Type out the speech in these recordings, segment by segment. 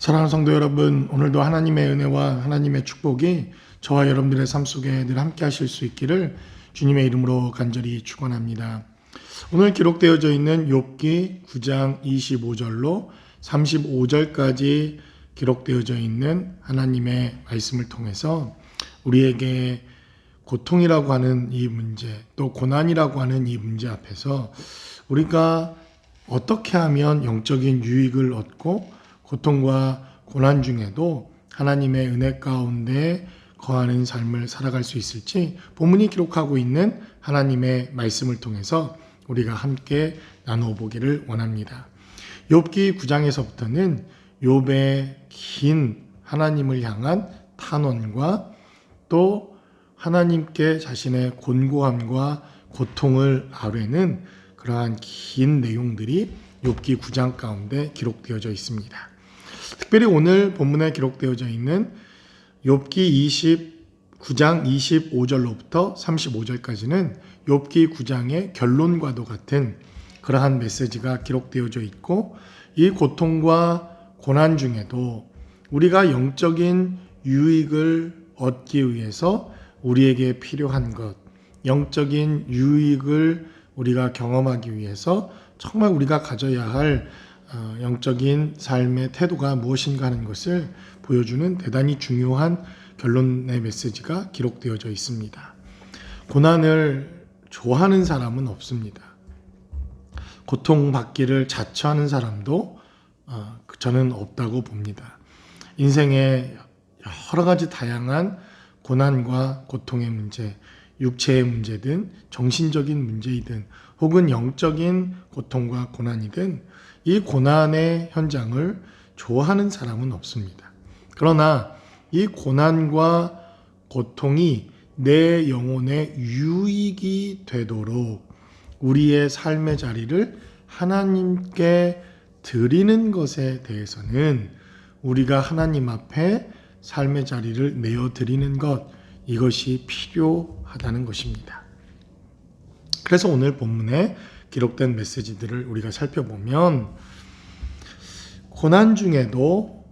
사랑하는 성도 여러분, 오늘도 하나님의 은혜와 하나님의 축복이 저와 여러분들의 삶 속에 늘 함께 하실 수 있기를 주님의 이름으로 간절히 축원합니다. 오늘 기록되어져 있는 욥기 9장 25절로 35절까지 기록되어져 있는 하나님의 말씀을 통해서 우리에게 고통이라고 하는 이 문제, 또 고난이라고 하는 이 문제 앞에서 우리가 어떻게 하면 영적인 유익을 얻고 고통과 고난 중에도 하나님의 은혜 가운데 거하는 삶을 살아갈 수 있을지 본문이 기록하고 있는 하나님의 말씀을 통해서 우리가 함께 나누어 보기를 원합니다. 욥기 9장에서부터는 욥의 긴 하나님을 향한 탄원과 또 하나님께 자신의 곤고함과 고통을 아뢰는 그러한 긴 내용들이 욥기 9장 가운데 기록되어져 있습니다. 특별히 오늘 본문에 기록되어져 있는 욥기 29장 25절로부터 35절까지는 욥기 9장의 결론과도 같은 그러한 메시지가 기록되어져 있고, 이 고통과 고난 중에도 우리가 영적인 유익을 얻기 위해서 우리에게 필요한 것, 영적인 유익을 우리가 경험하기 위해서 정말 우리가 가져야 할 영적인 삶의 태도가 무엇인가 하는 것을 보여주는 대단히 중요한 결론의 메시지가 기록되어져 있습니다. 고난을 좋아하는 사람은 없습니다. 고통받기를 자처하는 사람도 저는 없다고 봅니다. 인생의 여러 가지 다양한 고난과 고통의 문제, 육체의 문제든 정신적인 문제이든 혹은 영적인 고통과 고난이든 이 고난의 현장을 좋아하는 사람은 없습니다. 그러나 이 고난과 고통이 내 영혼의 유익이 되도록 우리의 삶의 자리를 하나님께 드리는 것에 대해서는 우리가 하나님 앞에 삶의 자리를 내어드리는 것, 이것이 필요하다는 것입니다. 그래서 오늘 본문에 기록된 메시지들을 우리가 살펴보면 고난 중에도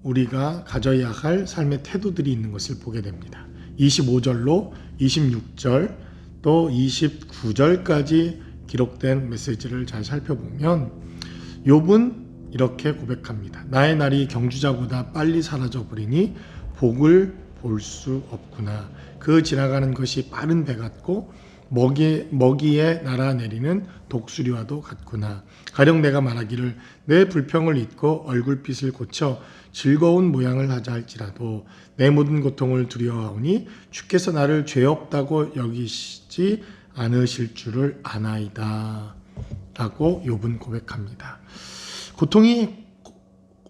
우리가 가져야 할 삶의 태도들이 있는 것을 보게 됩니다. 25절로 26절 또 29절까지 기록된 메시지를 잘 살펴보면 욥은 이렇게 고백합니다. 나의 날이 경주자보다 빨리 사라져 버리니 복을 볼 수 없구나. 그 지나가는 것이 빠른 배 같고 먹이에 날아내리는 독수리와도 같구나. 가령 내가 말하기를 내 불평을 잊고 얼굴빛을 고쳐 즐거운 모양을 하자 할지라도 내 모든 고통을 두려워하오니 주께서 나를 죄 없다고 여기시지 않으실 줄을 아나이다. 라고 욥은 고백합니다. 고통이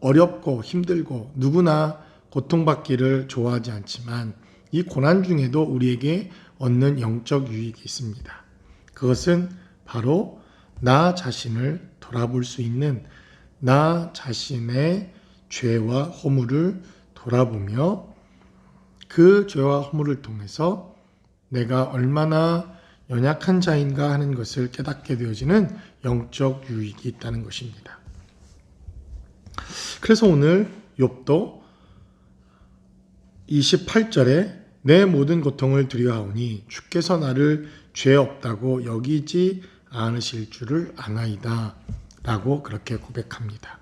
어렵고 힘들고 누구나 고통받기를 좋아하지 않지만 이 고난 중에도 우리에게 얻는 영적 유익이 있습니다. 그것은 바로 나 자신을 돌아볼 수 있는, 나 자신의 죄와 허물을 돌아보며 그 죄와 허물을 통해서 내가 얼마나 연약한 자인가 하는 것을 깨닫게 되어지는 영적 유익이 있다는 것입니다. 그래서 오늘 욥도 28절에 내 모든 고통을 두려워하오니 주께서 나를 죄 없다고 여기지 않으실 줄을 아나이다. 라고 그렇게 고백합니다.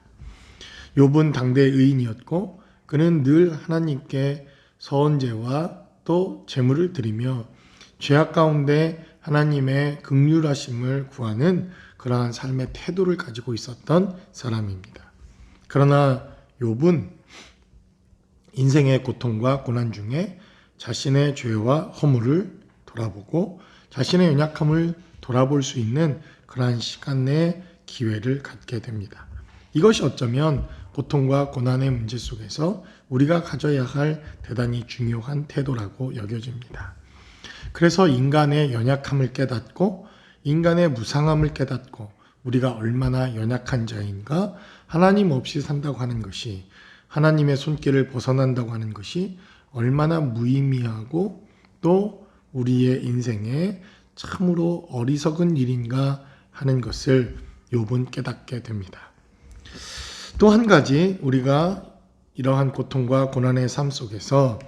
욥은 당대 의인이었고 그는 늘 하나님께 서원제와 또 제물을 드리며 죄악 가운데 하나님의 긍휼하심을 구하는 그러한 삶의 태도를 가지고 있었던 사람입니다. 그러나 욥은 인생의 고통과 고난 중에 자신의 죄와 허물을 돌아보고 자신의 연약함을 돌아볼 수 있는 그러한 시간 내 기회를 갖게 됩니다. 이것이 어쩌면 고통과 고난의 문제 속에서 우리가 가져야 할 대단히 중요한 태도라고 여겨집니다. 그래서 인간의 연약함을 깨닫고 인간의 무상함을 깨닫고 우리가 얼마나 연약한 자인가, 하나님 없이 산다고 하는 것이, 하나님의 손길을 벗어난다고 하는 것이 얼마나 무의미하고 또 우리의 인생에 참으로 어리석은 일인가 하는 것을 욥은 깨닫게 됩니다. 또 한 가지 우리가 이러한 고통과 고난의 삶 속에서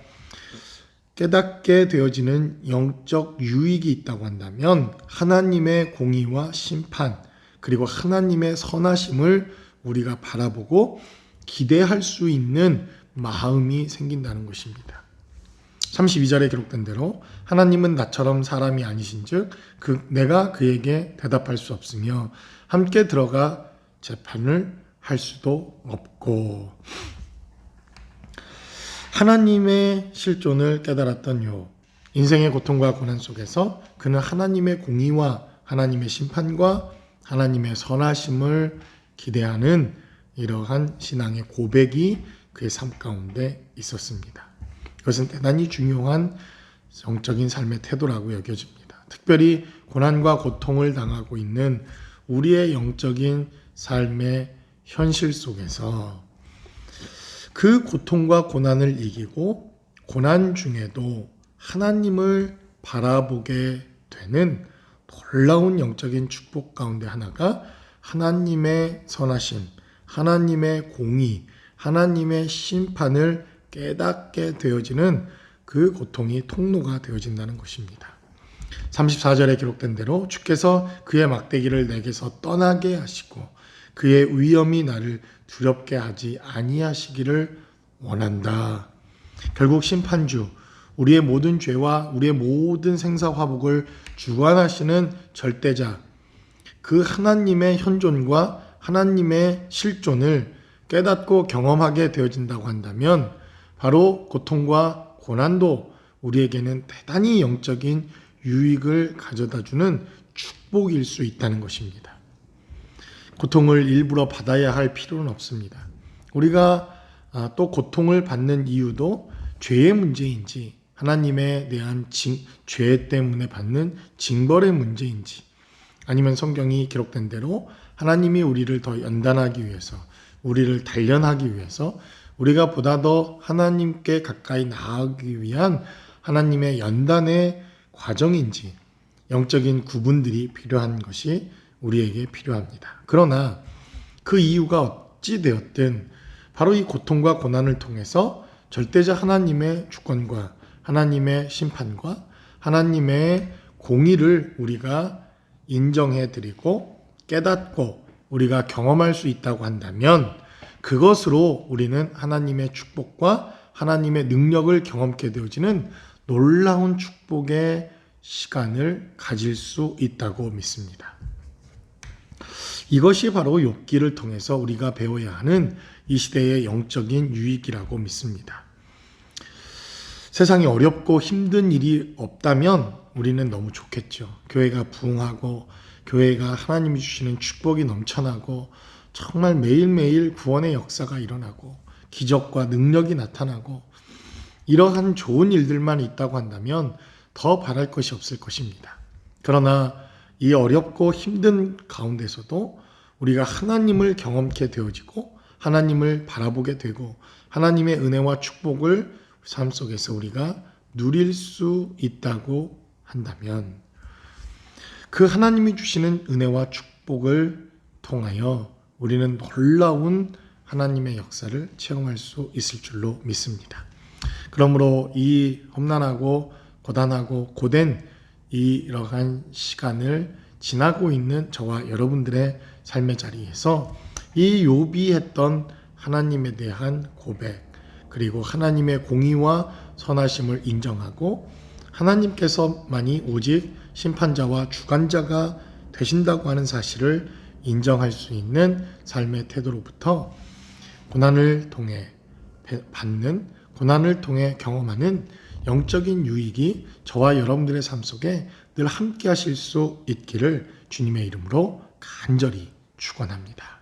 깨닫게 되어지는 영적 유익이 있다고 한다면 하나님의 공의와 심판 그리고 하나님의 선하심을 우리가 바라보고 기대할 수 있는 마음이 생긴다는 것입니다. 32절에 기록된 대로 하나님은 나처럼 사람이 아니신즉 내가 그에게 대답할 수 없으며 함께 들어가 재판을 할 수도 없고. 하나님의 실존을 깨달았던 욥, 인생의 고통과 고난 속에서 그는 하나님의 공의와 하나님의 심판과 하나님의 선하심을 기대하는 이러한 신앙의 고백이 그의 삶 가운데 있었습니다. 이것은 대단히 중요한 영적인 삶의 태도라고 여겨집니다. 특별히 고난과 고통을 당하고 있는 우리의 영적인 삶의 현실 속에서 그 고통과 고난을 이기고 고난 중에도 하나님을 바라보게 되는 놀라운 영적인 축복 가운데 하나가 하나님의 선하심, 하나님의 공의, 하나님의 심판을 깨닫게 되어지는 그 고통이 통로가 되어진다는 것입니다. 34절에 기록된 대로 주께서 그의 막대기를 내게서 떠나게 하시고 그의 위엄이 나를 두렵게 하지 아니하시기를 원한다. 결국 심판주, 우리의 모든 죄와 우리의 모든 생사화복을 주관하시는 절대자, 그 하나님의 현존과 하나님의 실존을 깨닫고 경험하게 되어진다고 한다면 바로 고통과 고난도 우리에게는 대단히 영적인 유익을 가져다주는 축복일 수 있다는 것입니다. 고통을 일부러 받아야 할 필요는 없습니다. 우리가 또 고통을 받는 이유도 죄의 문제인지 하나님에 대한 죄 때문에 받는 징벌의 문제인지 아니면 성경이 기록된 대로 하나님이 우리를 더 연단하기 위해서 우리를 단련하기 위해서 우리가 보다 더 하나님께 가까이 나아가기 위한 하나님의 연단의 과정인지 영적인 구분들이 필요한 것이 우리에게 필요합니다. 그러나 그 이유가 어찌 되었든 바로 이 고통과 고난을 통해서 절대자 하나님의 주권과 하나님의 심판과 하나님의 공의를 우리가 인정해드리고 깨닫고 우리가 경험할 수 있다고 한다면 그것으로 우리는 하나님의 축복과 하나님의 능력을 경험케 되어지는 놀라운 축복의 시간을 가질 수 있다고 믿습니다. 이것이 바로 욥기를 통해서 우리가 배워야 하는 이 시대의 영적인 유익이라고 믿습니다. 세상에 어렵고 힘든 일이 없다면 우리는 너무 좋겠죠. 교회가 부흥하고 교회가 하나님이 주시는 축복이 넘쳐나고 정말 매일매일 구원의 역사가 일어나고 기적과 능력이 나타나고 이러한 좋은 일들만 있다고 한다면 더 바랄 것이 없을 것입니다. 그러나 이 어렵고 힘든 가운데서도 우리가 하나님을 경험케 되어지고 하나님을 바라보게 되고 하나님의 은혜와 축복을 삶 속에서 우리가 누릴 수 있다고 한다면 그 하나님이 주시는 은혜와 축복을 통하여 우리는 놀라운 하나님의 역사를 체험할 수 있을 줄로 믿습니다. 그러므로 이 험난하고 고단하고 고된 이러한 시간을 지나고 있는 저와 여러분들의 삶의 자리에서 이 욥이 했던 하나님에 대한 고백 그리고 하나님의 공의와 선하심을 인정하고 하나님께서만이 오직 심판자와 주관자가 되신다고 하는 사실을 인정할 수 있는 삶의 태도로부터 고난을 통해 받는 고난을 통해 경험하는 영적인 유익이 저와 여러분들의 삶 속에 늘 함께 하실 수 있기를 주님의 이름으로 간절히 축원합니다.